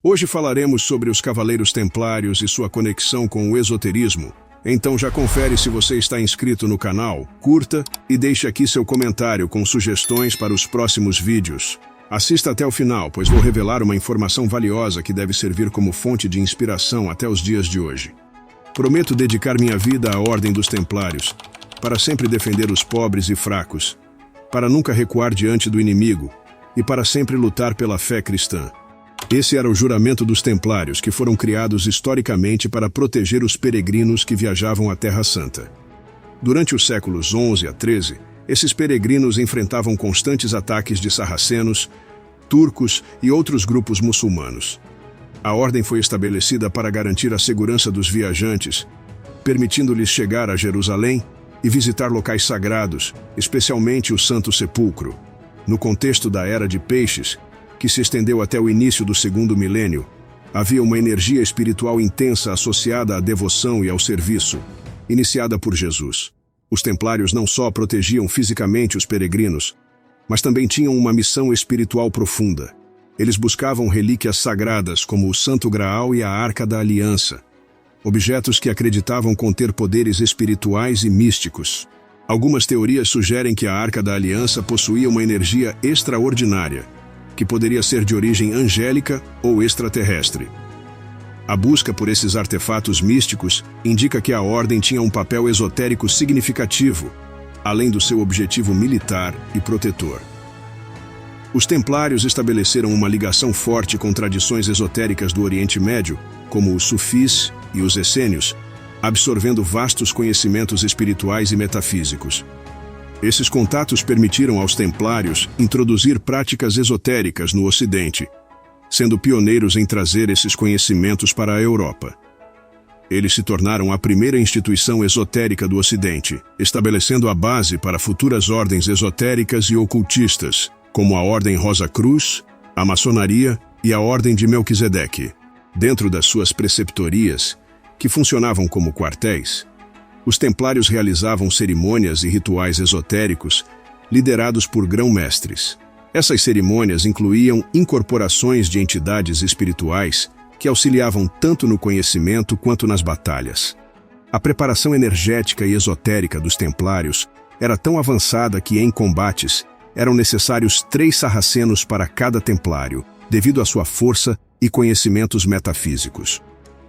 Hoje falaremos sobre os Cavaleiros Templários e sua conexão com o esoterismo. Então já confere se você está inscrito no canal, curta e deixe aqui seu comentário com sugestões para os próximos vídeos. Assista até o final, pois vou revelar uma informação valiosa que deve servir como fonte de inspiração até os dias de hoje. Prometo dedicar minha vida à Ordem dos Templários, para sempre defender os pobres e fracos, para nunca recuar diante do inimigo e para sempre lutar pela fé cristã. Esse era o juramento dos Templários, que foram criados historicamente para proteger os peregrinos que viajavam à Terra Santa. Durante os séculos XI a XIII, esses peregrinos enfrentavam constantes ataques de sarracenos, turcos e outros grupos muçulmanos. A ordem foi estabelecida para garantir a segurança dos viajantes, permitindo-lhes chegar a Jerusalém e visitar locais sagrados, especialmente o Santo Sepulcro. No contexto da Era de Peixes, que se estendeu até o início do segundo milênio, havia uma energia espiritual intensa associada à devoção e ao serviço, iniciada por Jesus. Os Templários não só protegiam fisicamente os peregrinos, mas também tinham uma missão espiritual profunda. Eles buscavam relíquias sagradas como o Santo Graal e a Arca da Aliança, objetos que acreditavam conter poderes espirituais e místicos. Algumas teorias sugerem que a Arca da Aliança possuía uma energia extraordinária, que poderia ser de origem angélica ou extraterrestre. A busca por esses artefatos místicos indica que a Ordem tinha um papel esotérico significativo, além do seu objetivo militar e protetor. Os Templários estabeleceram uma ligação forte com tradições esotéricas do Oriente Médio, como os sufis e os essênios, absorvendo vastos conhecimentos espirituais e metafísicos. Esses contatos permitiram aos Templários introduzir práticas esotéricas no Ocidente, sendo pioneiros em trazer esses conhecimentos para a Europa. Eles se tornaram a primeira instituição esotérica do Ocidente, estabelecendo a base para futuras ordens esotéricas e ocultistas, como a Ordem Rosa Cruz, a Maçonaria e a Ordem de Melquisedeque. Dentro das suas preceptorias, que funcionavam como quartéis, os Templários realizavam cerimônias e rituais esotéricos liderados por grão-mestres. Essas cerimônias incluíam incorporações de entidades espirituais que auxiliavam tanto no conhecimento quanto nas batalhas. A preparação energética e esotérica dos Templários era tão avançada que, em combates, eram necessários 3 sarracenos para cada Templário, devido à sua força e conhecimentos metafísicos.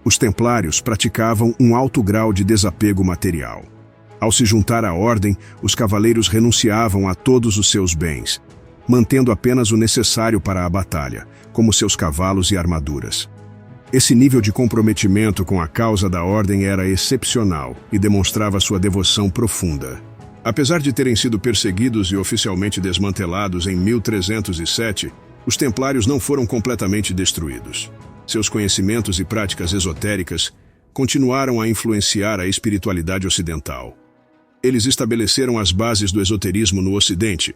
Os Templários praticavam um alto grau de desapego material. Ao se juntar à Ordem, os cavaleiros renunciavam a todos os seus bens, mantendo apenas o necessário para a batalha, como seus cavalos e armaduras. Esse nível de comprometimento com a causa da Ordem era excepcional e demonstrava sua devoção profunda. Apesar de terem sido perseguidos e oficialmente desmantelados em 1307, os Templários não foram completamente destruídos. Seus conhecimentos e práticas esotéricas continuaram a influenciar a espiritualidade ocidental. Eles estabeleceram as bases do esoterismo no Ocidente,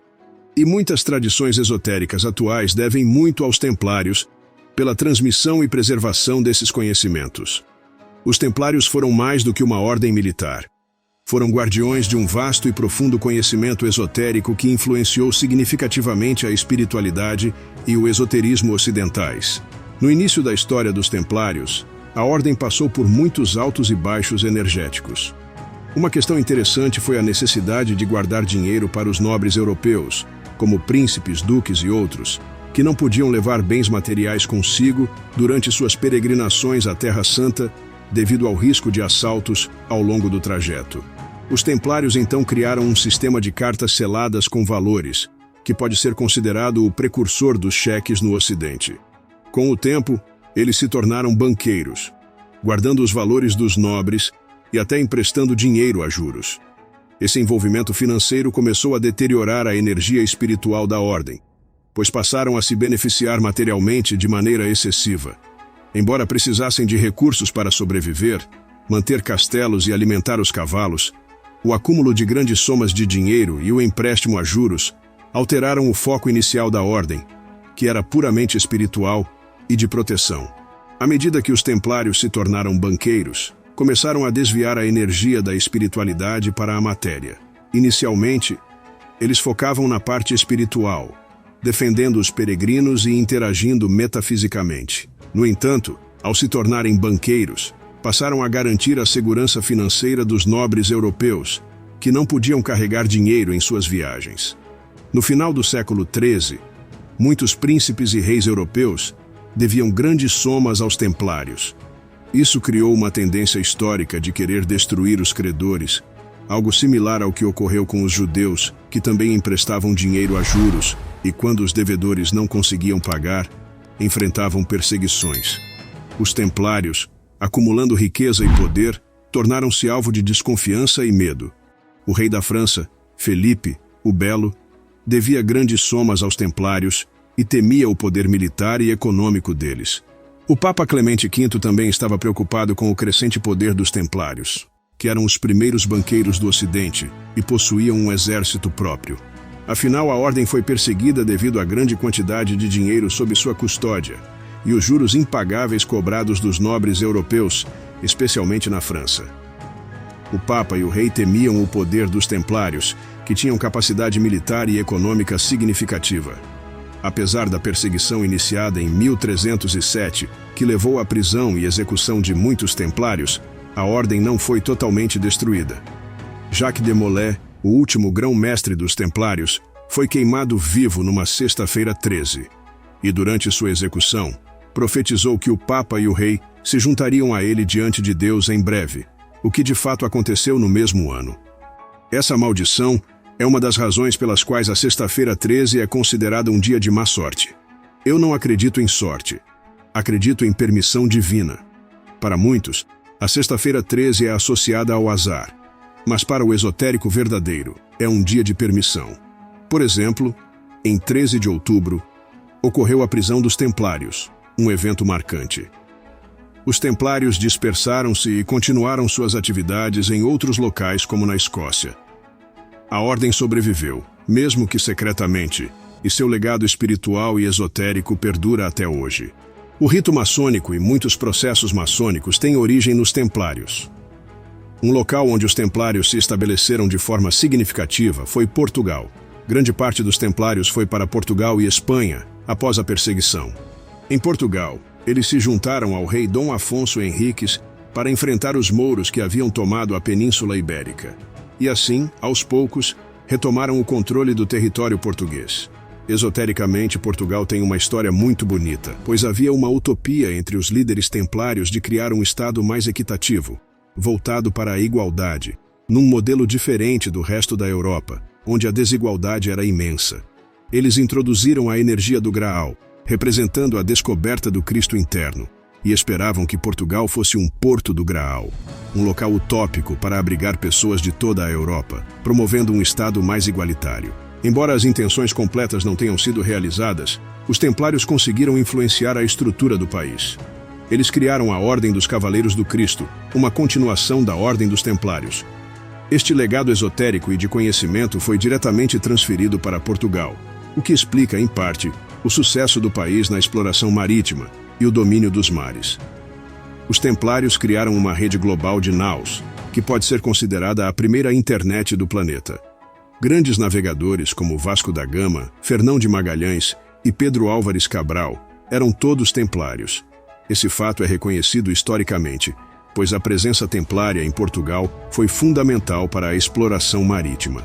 e muitas tradições esotéricas atuais devem muito aos Templários pela transmissão e preservação desses conhecimentos. Os Templários foram mais do que uma ordem militar. Foram guardiões de um vasto e profundo conhecimento esotérico que influenciou significativamente a espiritualidade e o esoterismo ocidentais. No início da história dos Templários, a Ordem passou por muitos altos e baixos energéticos. Uma questão interessante foi a necessidade de guardar dinheiro para os nobres europeus, como príncipes, duques e outros, que não podiam levar bens materiais consigo durante suas peregrinações à Terra Santa devido ao risco de assaltos ao longo do trajeto. Os Templários então criaram um sistema de cartas seladas com valores, que pode ser considerado o precursor dos cheques no Ocidente. Com o tempo, eles se tornaram banqueiros, guardando os valores dos nobres e até emprestando dinheiro a juros. Esse envolvimento financeiro começou a deteriorar a energia espiritual da Ordem, pois passaram a se beneficiar materialmente de maneira excessiva. Embora precisassem de recursos para sobreviver, manter castelos e alimentar os cavalos, o acúmulo de grandes somas de dinheiro e o empréstimo a juros alteraram o foco inicial da Ordem, que era puramente espiritual e de proteção. À medida que os Templários se tornaram banqueiros, começaram a desviar a energia da espiritualidade para a matéria. Inicialmente, eles focavam na parte espiritual, defendendo os peregrinos e interagindo metafisicamente. No entanto, ao se tornarem banqueiros, passaram a garantir a segurança financeira dos nobres europeus, que não podiam carregar dinheiro em suas viagens. No final do século XIII, muitos príncipes e reis europeus deviam grandes somas aos templários. Isso criou uma tendência histórica de querer destruir os credores, algo similar ao que ocorreu com os judeus, que também emprestavam dinheiro a juros e, quando os devedores não conseguiam pagar, enfrentavam perseguições. Os templários, acumulando riqueza e poder, tornaram-se alvo de desconfiança e medo. O rei da França, Felipe, o Belo, devia grandes somas aos templários e temia o poder militar e econômico deles. O Papa Clemente V também estava preocupado com o crescente poder dos templários, que eram os primeiros banqueiros do Ocidente e possuíam um exército próprio. Afinal, a ordem foi perseguida devido à grande quantidade de dinheiro sob sua custódia e os juros impagáveis cobrados dos nobres europeus, especialmente na França. O Papa e o rei temiam o poder dos templários, que tinham capacidade militar e econômica significativa. Apesar da perseguição iniciada em 1307, que levou à prisão e execução de muitos templários, a ordem não foi totalmente destruída. Jacques de Molay, o último grão-mestre dos templários, foi queimado vivo numa sexta-feira 13. E durante sua execução, profetizou que o Papa e o rei se juntariam a ele diante de Deus em breve, o que de fato aconteceu no mesmo ano. Essa maldição é uma das razões pelas quais a sexta-feira 13 é considerada um dia de má sorte. Eu não acredito em sorte. Acredito em permissão divina. Para muitos, a sexta-feira 13 é associada ao azar. Mas para o esotérico verdadeiro, é um dia de permissão. Por exemplo, em 13 de outubro, ocorreu a prisão dos templários, um evento marcante. Os templários dispersaram-se e continuaram suas atividades em outros locais, como na Escócia. A ordem sobreviveu, mesmo que secretamente, e seu legado espiritual e esotérico perdura até hoje. O rito maçônico e muitos processos maçônicos têm origem nos templários. Um local onde os templários se estabeleceram de forma significativa foi Portugal. Grande parte dos templários foi para Portugal e Espanha, após a perseguição. Em Portugal, eles se juntaram ao rei Dom Afonso Henriques para enfrentar os mouros que haviam tomado a Península Ibérica. E assim, aos poucos, retomaram o controle do território português. Esotericamente, Portugal tem uma história muito bonita, pois havia uma utopia entre os líderes templários de criar um Estado mais equitativo, voltado para a igualdade, num modelo diferente do resto da Europa, onde a desigualdade era imensa. Eles introduziram a energia do Graal, representando a descoberta do Cristo interno, e esperavam que Portugal fosse um porto do Graal, um local utópico para abrigar pessoas de toda a Europa, promovendo um Estado mais igualitário. Embora as intenções completas não tenham sido realizadas, os templários conseguiram influenciar a estrutura do país. Eles criaram a Ordem dos Cavaleiros do Cristo, uma continuação da Ordem dos Templários. Este legado esotérico e de conhecimento foi diretamente transferido para Portugal, o que explica, em parte, o sucesso do país na exploração marítima e o domínio dos mares. Os templários criaram uma rede global de naus, que pode ser considerada a primeira internet do planeta. Grandes navegadores como Vasco da Gama, Fernão de Magalhães e Pedro Álvares Cabral eram todos templários. Esse fato é reconhecido historicamente, pois a presença templária em Portugal foi fundamental para a exploração marítima.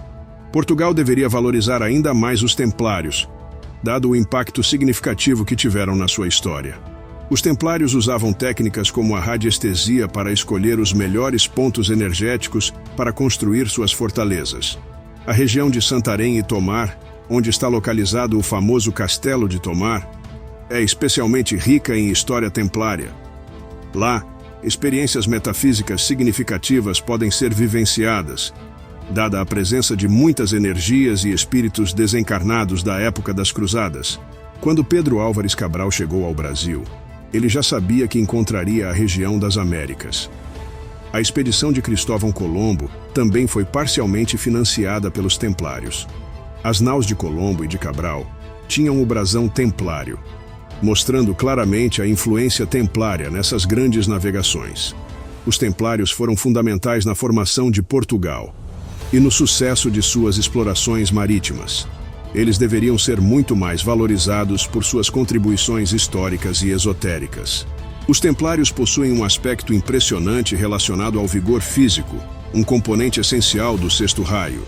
Portugal deveria valorizar ainda mais os templários, dado o impacto significativo que tiveram na sua história. Os templários usavam técnicas como a radiestesia para escolher os melhores pontos energéticos para construir suas fortalezas. A região de Santarém e Tomar, onde está localizado o famoso Castelo de Tomar, é especialmente rica em história templária. Lá, experiências metafísicas significativas podem ser vivenciadas, dada a presença de muitas energias e espíritos desencarnados da época das Cruzadas. Quando Pedro Álvares Cabral chegou ao Brasil, ele já sabia que encontraria a região das Américas. A expedição de Cristóvão Colombo também foi parcialmente financiada pelos templários. As naus de Colombo e de Cabral tinham o brasão templário, mostrando claramente a influência templária nessas grandes navegações. Os templários foram fundamentais na formação de Portugal e no sucesso de suas explorações marítimas. eles deveriam ser muito mais valorizados por suas contribuições históricas e esotéricas. Os templários possuem um aspecto impressionante relacionado ao vigor físico, um componente essencial do sexto raio.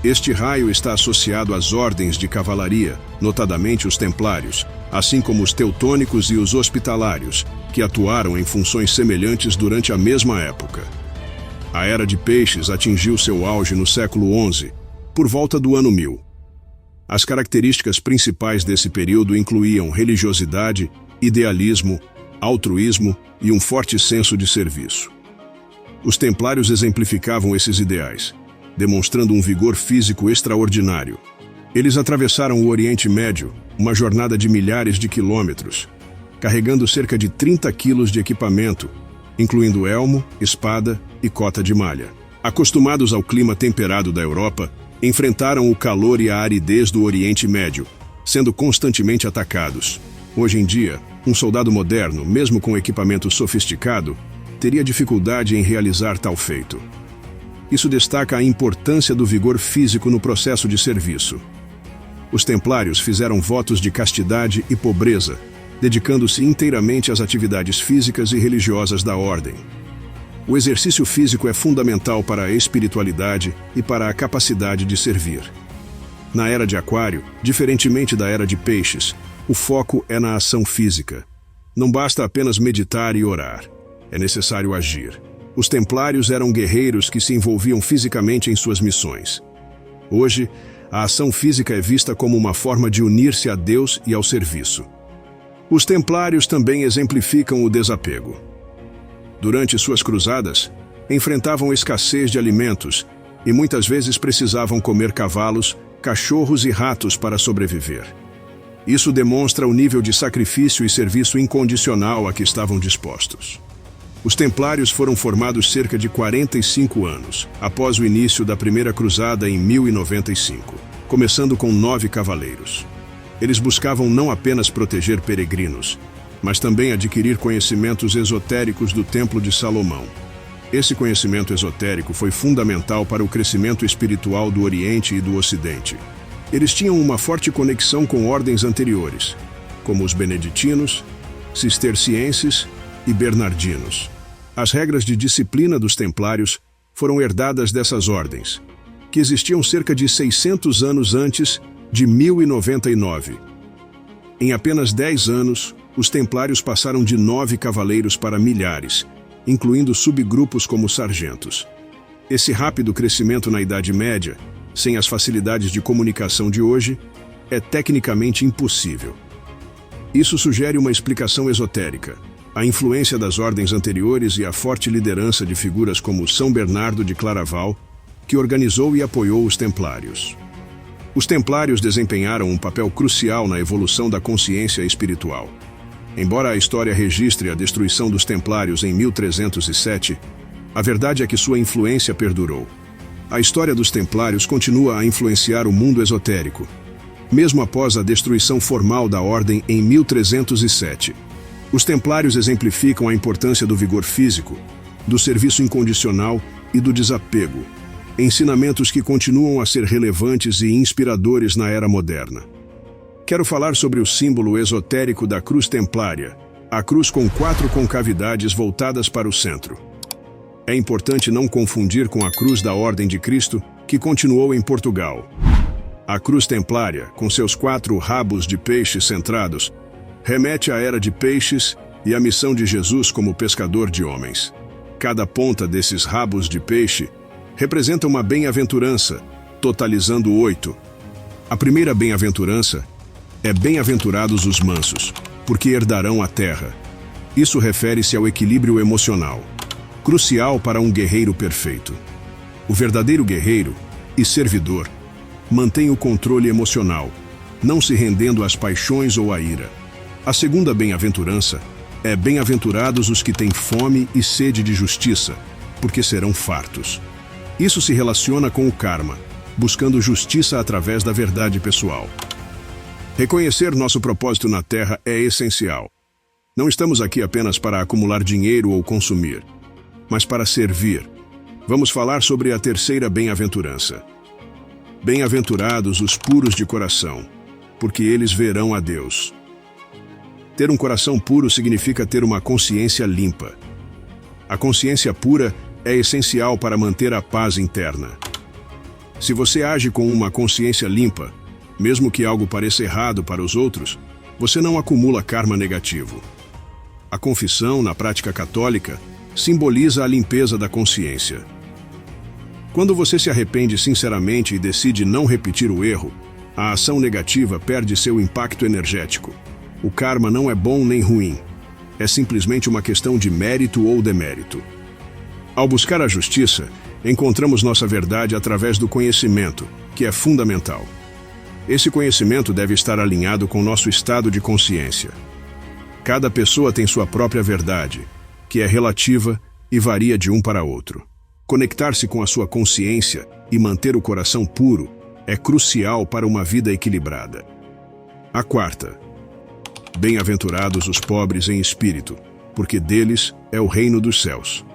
Este raio está associado às ordens de cavalaria, notadamente os templários, assim como os teutônicos e os hospitalários, que atuaram em funções semelhantes durante a mesma época. A Era de Peixes atingiu seu auge no século XI, por volta do ano 1000. As características principais desse período incluíam religiosidade, idealismo, altruísmo e um forte senso de serviço. Os templários exemplificavam esses ideais, demonstrando um vigor físico extraordinário. Eles atravessaram o Oriente Médio, uma jornada de milhares de quilômetros, carregando cerca de 30 quilos de equipamento, incluindo elmo, espada e cota de malha. Acostumados ao clima temperado da Europa, enfrentaram o calor e a aridez do Oriente Médio, sendo constantemente atacados. Hoje em dia, um soldado moderno, mesmo com equipamento sofisticado, teria dificuldade em realizar tal feito. Isso destaca a importância do vigor físico no processo de serviço. Os templários fizeram votos de castidade e pobreza, dedicando-se inteiramente às atividades físicas e religiosas da ordem. O exercício físico é fundamental para a espiritualidade e para a capacidade de servir. Na Era de Aquário, diferentemente da Era de Peixes, o foco é na ação física. Não basta apenas meditar e orar. É necessário agir. Os templários eram guerreiros que se envolviam fisicamente em suas missões. Hoje, a ação física é vista como uma forma de unir-se a Deus e ao serviço. Os templários também exemplificam o desapego. Durante suas cruzadas, enfrentavam escassez de alimentos e muitas vezes precisavam comer cavalos, cachorros e ratos para sobreviver. Isso demonstra o nível de sacrifício e serviço incondicional a que estavam dispostos. Os templários foram formados cerca de 45 anos, após o início da Primeira Cruzada em 1095, começando com 9 cavaleiros. Eles buscavam não apenas proteger peregrinos, mas também adquirir conhecimentos esotéricos do Templo de Salomão. Esse conhecimento esotérico foi fundamental para o crescimento espiritual do Oriente e do Ocidente. Eles tinham uma forte conexão com ordens anteriores, como os beneditinos, cistercienses e bernardinos. As regras de disciplina dos templários foram herdadas dessas ordens, que existiam cerca de 600 anos antes de 1099. Em apenas 10 anos, os templários passaram de 9 cavaleiros para milhares, incluindo subgrupos como sargentos. Esse rápido crescimento na Idade Média, sem as facilidades de comunicação de hoje, é tecnicamente impossível. Isso sugere uma explicação esotérica: a influência das ordens anteriores e a forte liderança de figuras como São Bernardo de Claraval, que organizou e apoiou os templários. Os templários desempenharam um papel crucial na evolução da consciência espiritual. Embora a história registre a destruição dos templários em 1307, a verdade é que sua influência perdurou. A história dos templários continua a influenciar o mundo esotérico, mesmo após a destruição formal da ordem em 1307. Os templários exemplificam a importância do vigor físico, do serviço incondicional e do desapego, ensinamentos que continuam a ser relevantes e inspiradores na era moderna. Quero falar sobre o símbolo esotérico da cruz templária, a cruz com 4 concavidades voltadas para o centro. É importante não confundir com a cruz da Ordem de Cristo, que continuou em Portugal. A cruz templária, com seus 4 rabos de peixe centrados, remete à Era de Peixes e à missão de Jesus como pescador de homens. Cada ponta desses rabos de peixe representa uma bem-aventurança, totalizando 8. A primeira bem-aventurança é bem-aventurados os mansos, porque herdarão a terra. Isso refere-se ao equilíbrio emocional, crucial para um guerreiro perfeito. O verdadeiro guerreiro e servidor mantém o controle emocional, não se rendendo às paixões ou à ira. A segunda bem-aventurança é bem-aventurados os que têm fome e sede de justiça, porque serão fartos. Isso se relaciona com o karma, buscando justiça através da verdade pessoal. Reconhecer nosso propósito na Terra é essencial. Não estamos aqui apenas para acumular dinheiro ou consumir, mas para servir. Vamos falar sobre a terceira bem-aventurança. Bem-aventurados os puros de coração, porque eles verão a Deus. Ter um coração puro significa ter uma consciência limpa. A consciência pura é essencial para manter a paz interna. Se você age com uma consciência limpa, mesmo que algo pareça errado para os outros, você não acumula karma negativo. A confissão, na prática católica, simboliza a limpeza da consciência. Quando você se arrepende sinceramente e decide não repetir o erro, a ação negativa perde seu impacto energético. O karma não é bom nem ruim. É simplesmente uma questão de mérito ou demérito. Ao buscar a justiça, encontramos nossa verdade através do conhecimento, que é fundamental. Esse conhecimento deve estar alinhado com nosso estado de consciência. Cada pessoa tem sua própria verdade, que é relativa e varia de um para outro. Conectar-se com a sua consciência e manter o coração puro é crucial para uma vida equilibrada. A quarta. Bem-aventurados os pobres em espírito, porque deles é o reino dos céus.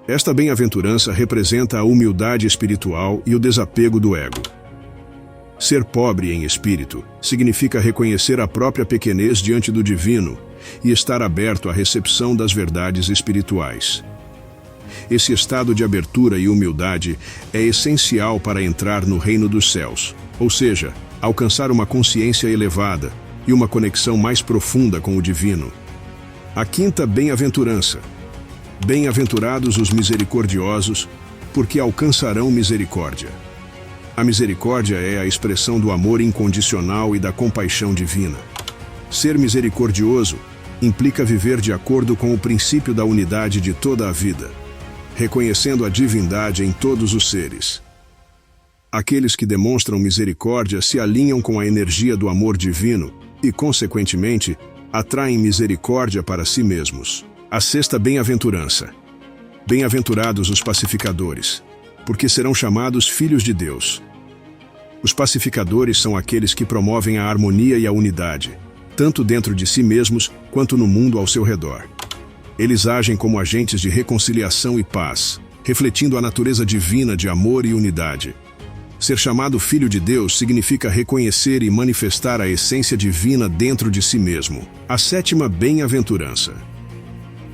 Esta bem-aventurança representa a humildade espiritual e o desapego do ego. Ser pobre em espírito significa reconhecer a própria pequenez diante do divino e estar aberto à recepção das verdades espirituais. Esse estado de abertura e humildade é essencial para entrar no reino dos céus, ou seja, alcançar uma consciência elevada e uma conexão mais profunda com o divino. A quinta bem-aventurança. Bem-aventurados os misericordiosos, porque alcançarão misericórdia. A misericórdia é a expressão do amor incondicional e da compaixão divina. Ser misericordioso implica viver de acordo com o princípio da unidade de toda a vida, reconhecendo a divindade em todos os seres. Aqueles que demonstram misericórdia se alinham com a energia do amor divino e, consequentemente, atraem misericórdia para si mesmos. A sexta bem-aventurança. Bem-aventurados os pacificadores, porque serão chamados filhos de Deus. Os pacificadores são aqueles que promovem a harmonia e a unidade, tanto dentro de si mesmos quanto no mundo ao seu redor. Eles agem como agentes de reconciliação e paz, refletindo a natureza divina de amor e unidade. Ser chamado filho de Deus significa reconhecer e manifestar a essência divina dentro de si mesmo. A sétima bem-aventurança.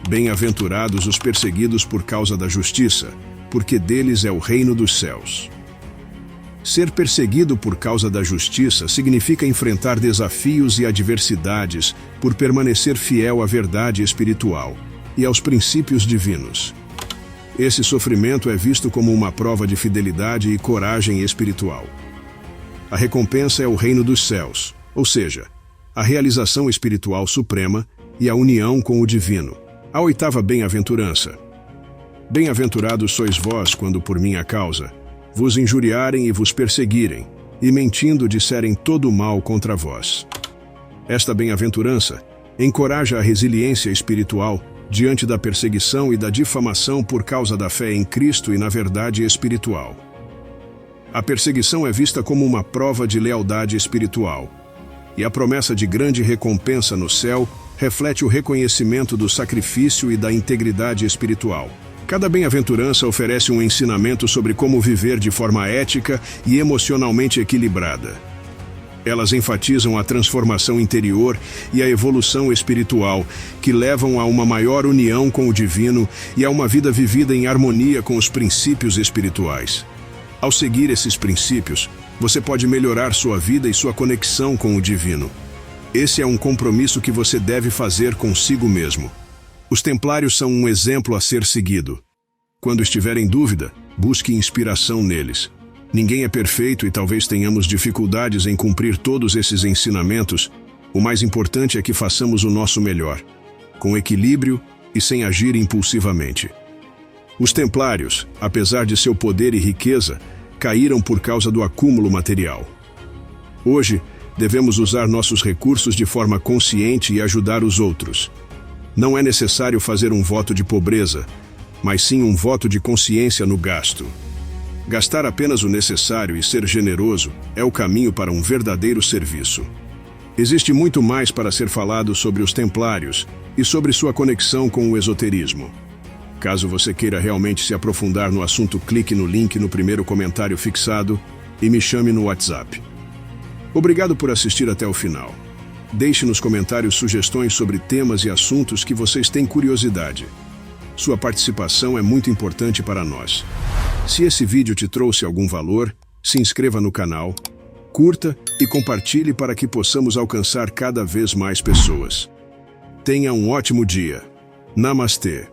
Bem-aventurados os perseguidos por causa da justiça, porque deles é o reino dos céus. Ser perseguido por causa da justiça significa enfrentar desafios e adversidades por permanecer fiel à verdade espiritual e aos princípios divinos. Esse sofrimento é visto como uma prova de fidelidade e coragem espiritual. A recompensa é o reino dos céus, ou seja, a realização espiritual suprema e a união com o divino. A oitava bem-aventurança. Bem-aventurados sois vós quando por minha causa vos injuriarem e vos perseguirem, e mentindo disserem todo o mal contra vós. Esta bem-aventurança encoraja a resiliência espiritual diante da perseguição e da difamação por causa da fé em Cristo e na verdade espiritual. A perseguição é vista como uma prova de lealdade espiritual, e a promessa de grande recompensa no céu reflete o reconhecimento do sacrifício e da integridade espiritual. Cada bem-aventurança oferece um ensinamento sobre como viver de forma ética e emocionalmente equilibrada. Elas enfatizam a transformação interior e a evolução espiritual, que levam a uma maior união com o divino e a uma vida vivida em harmonia com os princípios espirituais. Ao seguir esses princípios, você pode melhorar sua vida e sua conexão com o divino. Esse é um compromisso que você deve fazer consigo mesmo. Os templários são um exemplo a ser seguido. Quando estiver em dúvida, busque inspiração neles. Ninguém é perfeito e talvez tenhamos dificuldades em cumprir todos esses ensinamentos. O mais importante é que façamos o nosso melhor, com equilíbrio e sem agir impulsivamente. Os templários, apesar de seu poder e riqueza, caíram por causa do acúmulo material. Hoje, devemos usar nossos recursos de forma consciente e ajudar os outros. Não é necessário fazer um voto de pobreza, mas sim um voto de consciência no gasto. Gastar apenas o necessário e ser generoso é o caminho para um verdadeiro serviço. Existe muito mais para ser falado sobre os templários e sobre sua conexão com o esoterismo. Caso você queira realmente se aprofundar no assunto, clique no link no primeiro comentário fixado e me chame no WhatsApp. Obrigado por assistir até o final. Deixe nos comentários sugestões sobre temas e assuntos que vocês têm curiosidade. Sua participação é muito importante para nós. Se esse vídeo te trouxe algum valor, se inscreva no canal, curta e compartilhe para que possamos alcançar cada vez mais pessoas. Tenha um ótimo dia. Namastê.